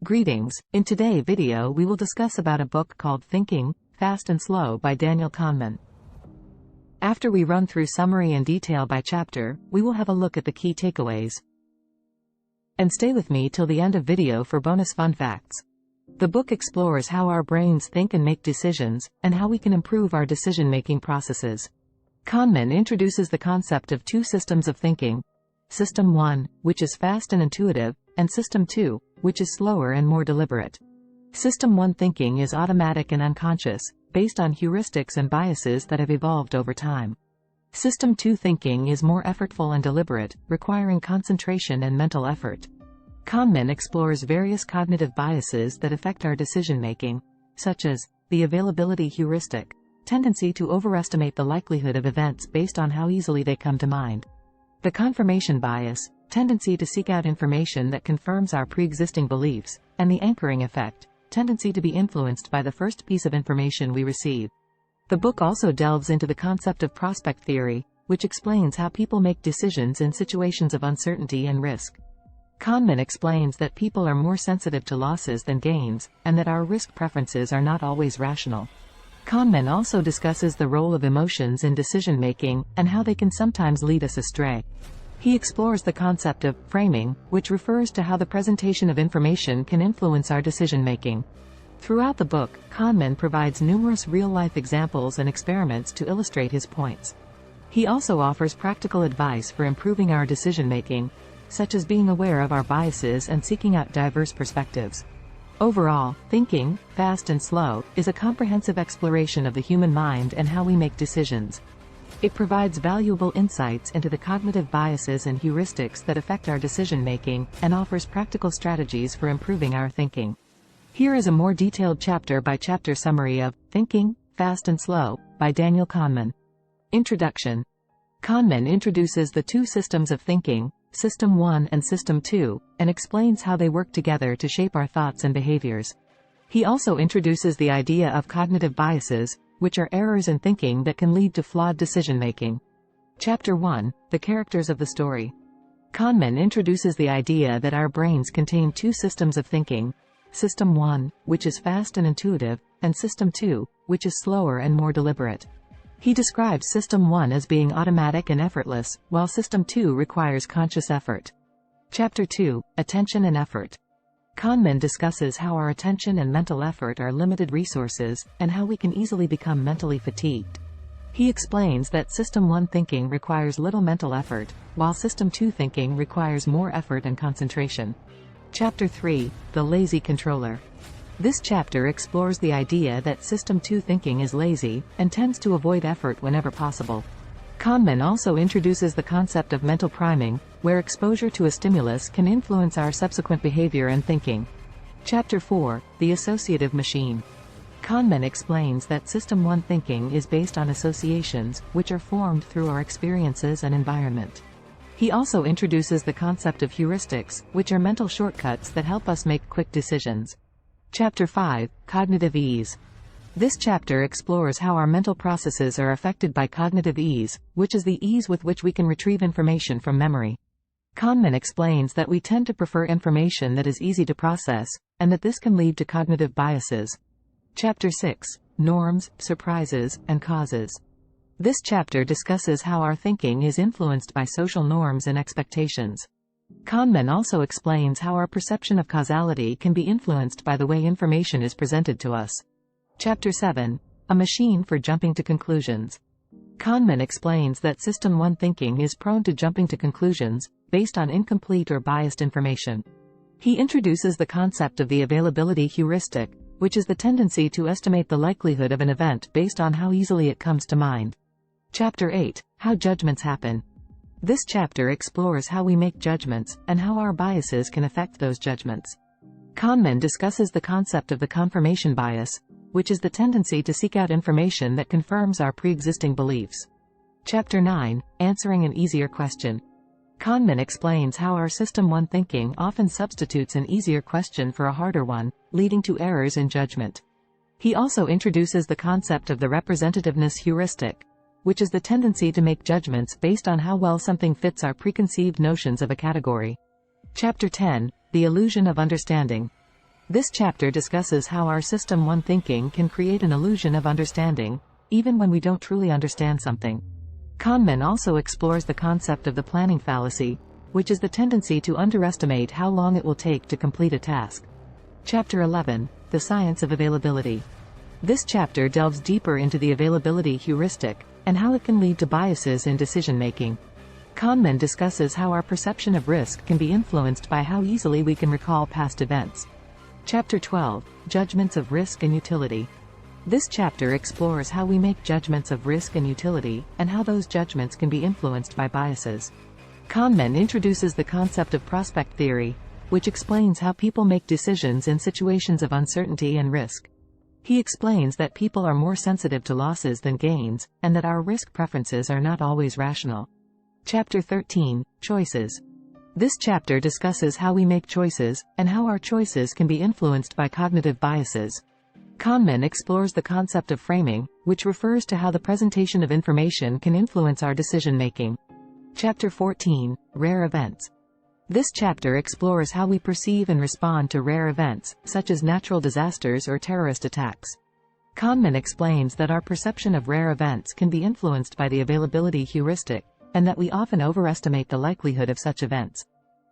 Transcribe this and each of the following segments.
Greetings, in today's video we will discuss about a book called Thinking, Fast and Slow by Daniel Kahneman. After we run through summary and detail by chapter, we will have a look at the key takeaways. And stay with me till the end of video for bonus fun facts. The book explores how our brains think and make decisions, and how we can improve our decision-making processes. Kahneman introduces the concept of two systems of thinking. System 1, which is fast and intuitive, and System 2, which is slower and more deliberate. System 1 thinking is automatic and unconscious, based on heuristics and biases that have evolved over time. System 2 thinking is more effortful and deliberate, requiring concentration and mental effort. Kahneman explores various cognitive biases that affect our decision-making, such as the availability heuristic, tendency to overestimate the likelihood of events based on how easily they come to mind. The confirmation bias, tendency to seek out information that confirms our pre-existing beliefs, and the anchoring effect, tendency to be influenced by the first piece of information we receive. The book also delves into the concept of prospect theory, which explains how people make decisions in situations of uncertainty and risk. Kahneman explains that people are more sensitive to losses than gains, and that our risk preferences are not always rational. Kahneman also discusses the role of emotions in decision-making, and how they can sometimes lead us astray. He explores the concept of framing, which refers to how the presentation of information can influence our decision-making. Throughout the book, Kahneman provides numerous real-life examples and experiments to illustrate his points. He also offers practical advice for improving our decision-making, such as being aware of our biases and seeking out diverse perspectives. Overall, Thinking, Fast and Slow, is a comprehensive exploration of the human mind and how we make decisions. It provides valuable insights into the cognitive biases and heuristics that affect our decision-making, and offers practical strategies for improving our thinking. Here is a more detailed chapter-by-chapter summary of Thinking, Fast and Slow, by Daniel Kahneman. Introduction. Kahneman introduces the two systems of thinking, System 1 and System 2, and explains how they work together to shape our thoughts and behaviors. He also introduces the idea of cognitive biases, which are errors in thinking that can lead to flawed decision-making. Chapter 1, The Characters of the Story. Kahneman introduces the idea that our brains contain two systems of thinking, System 1, which is fast and intuitive, and System 2, which is slower and more deliberate. He describes System 1 as being automatic and effortless, while System 2 requires conscious effort. Chapter 2, Attention and Effort. Kahneman discusses how our attention and mental effort are limited resources, and how we can easily become mentally fatigued. He explains that System 1 thinking requires little mental effort, while System 2 thinking requires more effort and concentration. Chapter 3, The Lazy Controller. This chapter explores the idea that System 2 thinking is lazy, and tends to avoid effort whenever possible. Kahneman also introduces the concept of mental priming, where exposure to a stimulus can influence our subsequent behavior and thinking. Chapter 4, The Associative Machine. Kahneman explains that System 1 thinking is based on associations, which are formed through our experiences and environment. He also introduces the concept of heuristics, which are mental shortcuts that help us make quick decisions. Chapter 5, Cognitive Ease. This chapter explores how our mental processes are affected by cognitive ease, which is the ease with which we can retrieve information from memory. Kahneman explains that we tend to prefer information that is easy to process, and that this can lead to cognitive biases. Chapter 6, Norms, Surprises, and Causes. This chapter discusses how our thinking is influenced by social norms and expectations. Kahneman also explains how our perception of causality can be influenced by the way information is presented to us. Chapter 7, A Machine for Jumping to Conclusions. Kahneman explains that System 1 thinking is prone to jumping to conclusions, based on incomplete or biased information. He introduces the concept of the availability heuristic, which is the tendency to estimate the likelihood of an event based on how easily it comes to mind. Chapter 8, How Judgments Happen. This chapter explores how we make judgments, and how our biases can affect those judgments. Kahneman discusses the concept of the confirmation bias, which is the tendency to seek out information that confirms our pre-existing beliefs. Chapter 9, Answering an Easier Question. Kahneman explains how our System 1 thinking often substitutes an easier question for a harder one, leading to errors in judgment. He also introduces the concept of the representativeness heuristic, which is the tendency to make judgments based on how well something fits our preconceived notions of a category. Chapter 10, The Illusion of Understanding. This chapter discusses how our System 1 thinking can create an illusion of understanding, even when we don't truly understand something. Kahneman also explores the concept of the planning fallacy, which is the tendency to underestimate how long it will take to complete a task. Chapter 11, The Science of Availability. This chapter delves deeper into the availability heuristic, and how it can lead to biases in decision-making. Kahneman discusses how our perception of risk can be influenced by how easily we can recall past events. Chapter 12, Judgments of Risk and Utility. This chapter explores how we make judgments of risk and utility, and how those judgments can be influenced by biases. Kahneman introduces the concept of prospect theory, which explains how people make decisions in situations of uncertainty and risk. He explains that people are more sensitive to losses than gains, and that our risk preferences are not always rational. Chapter 13, Choices. This chapter discusses how we make choices, and how our choices can be influenced by cognitive biases. Kahneman explores the concept of framing, which refers to how the presentation of information can influence our decision-making. Chapter 14, Rare Events. This chapter explores how we perceive and respond to rare events, such as natural disasters or terrorist attacks. Kahneman explains that our perception of rare events can be influenced by the availability heuristic, and that we often overestimate the likelihood of such events.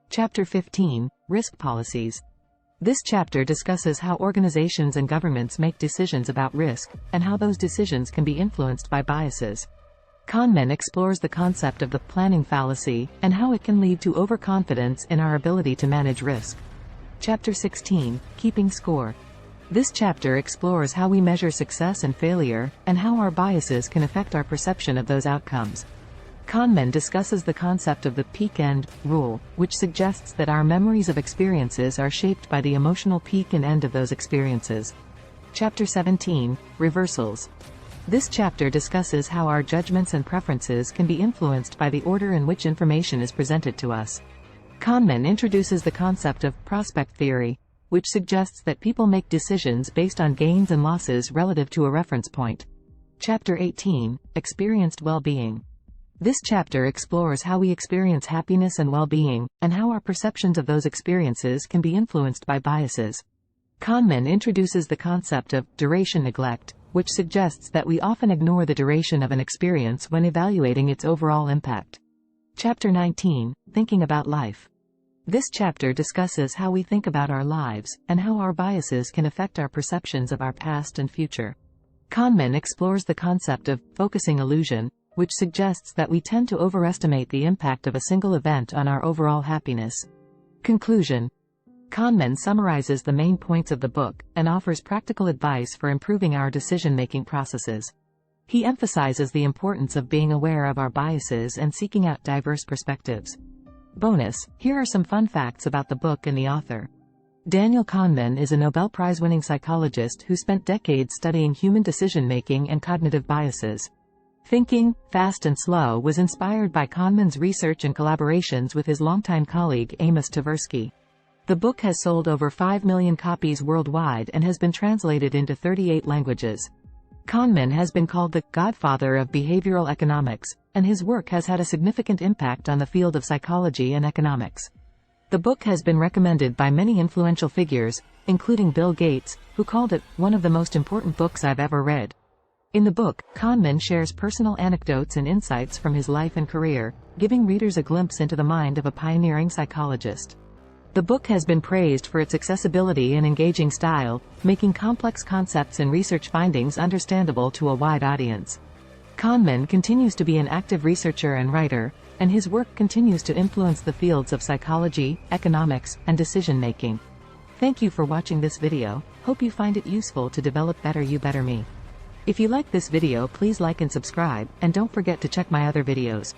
Chapter 15, Risk Policies. This chapter discusses how organizations and governments make decisions about risk, and how those decisions can be influenced by biases. Kahneman explores the concept of the planning fallacy, and how it can lead to overconfidence in our ability to manage risk. Chapter 16, Keeping Score. This chapter explores how we measure success and failure, and how our biases can affect our perception of those outcomes. Kahneman discusses the concept of the peak-end rule, which suggests that our memories of experiences are shaped by the emotional peak and end of those experiences. Chapter 17, Reversals. This chapter discusses how our judgments and preferences can be influenced by the order in which information is presented to us. Kahneman introduces the concept of prospect theory, which suggests that people make decisions based on gains and losses relative to a reference point. Chapter 18, Experienced Well-being. This chapter explores how we experience happiness and well-being, and how our perceptions of those experiences can be influenced by biases. Kahneman introduces the concept of duration neglect, which suggests that we often ignore the duration of an experience when evaluating its overall impact. Chapter 19, Thinking About Life. This chapter discusses how we think about our lives, and how our biases can affect our perceptions of our past and future. Kahneman explores the concept of focusing illusion, which suggests that we tend to overestimate the impact of a single event on our overall happiness. Conclusion. Kahneman summarizes the main points of the book, and offers practical advice for improving our decision-making processes. He emphasizes the importance of being aware of our biases and seeking out diverse perspectives. Bonus, here are some fun facts about the book and the author. Daniel Kahneman is a Nobel Prize-winning psychologist who spent decades studying human decision-making and cognitive biases. Thinking, Fast and Slow was inspired by Kahneman's research and collaborations with his longtime colleague Amos Tversky. The book has sold over 5 million copies worldwide and has been translated into 38 languages. Kahneman has been called the godfather of behavioral economics, and his work has had a significant impact on the field of psychology and economics. The book has been recommended by many influential figures, including Bill Gates, who called it one of the most important books I've ever read. In the book, Kahneman shares personal anecdotes and insights from his life and career, giving readers a glimpse into the mind of a pioneering psychologist. The book has been praised for its accessibility and engaging style, making complex concepts and research findings understandable to a wide audience. Kahneman continues to be an active researcher and writer, and his work continues to influence the fields of psychology, economics, and decision-making. Thank you for watching this video. Hope you find it useful to develop Better You Better Me. If you like this video, please like and subscribe, and don't forget to check my other videos.